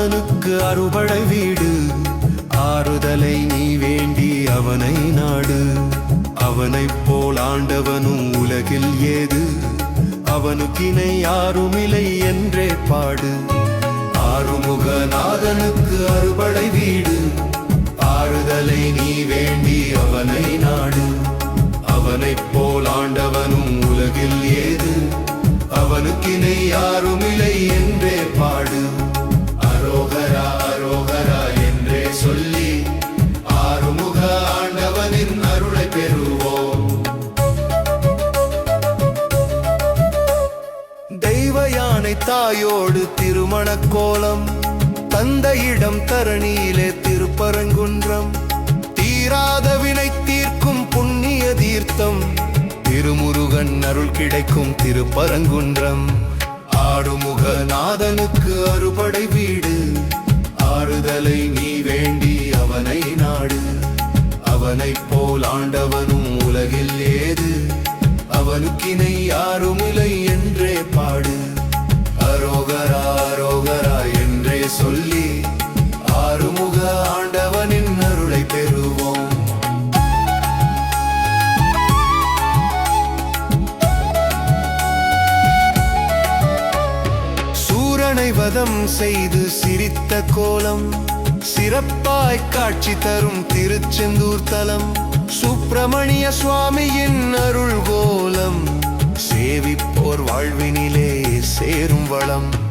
நாதனுக்கு அறுபடை வீடு. ஆறுதலை நீ வேண்டி அவனை நாடு. அவனைப் போல் ஆண்டவனும் உலகில் ஏது. அவனுக்கினை யாருமில்லை என்றே பாடு. ஆறுமுக நாதனுக்கு அறுபடை வீடு. ஆறுதலை நீ வேண்டி அவனை நாடு. அவனைப் போல் ஆண்டவனும் உலகில் ஏது. அவனுக்கினை யாருமில்லை என்றே பாடு. அரோகரா அரோகரா என்றே சொல்லி ஆறுமுக ஆண்டவனின் அருளை பெறுவோம். தெய்வ யானை தாயோடு திருமண கோலம். தந்தையிடம் தரணியிலே திருப்பரங்குன்றம். தீராத வினை தீர்க்கும் புண்ணிய தீர்த்தம். திருமுருகன் அருள் கிடைக்கும் திருப்பரங்குன்றம். ஆறுமுக நாதனுக்கு அறுபடை வீடு. ஆறுதலை நீ வேண்டி அவனை நாடு. அவனைப் போல் ஆண்டவனும் உலகில் ஏது. அவனுக்கினை யாருமில்லை என்றே பாடு. அரோகரா அரோகரா என்றே சொல்லி ஆறுமுக ஆண்டவனின் அருளை பெறுவோம். சூரனை வதம் செய்து சிரித்த கோலம். சிறப்பாய் காட்சி தரும் திருச்செந்தூர் தலம். சுப்பிரமணிய சுவாமியின் அருள் கோலம். சேவிப்போர் வாழ்வினிலே சேரும் வளம்.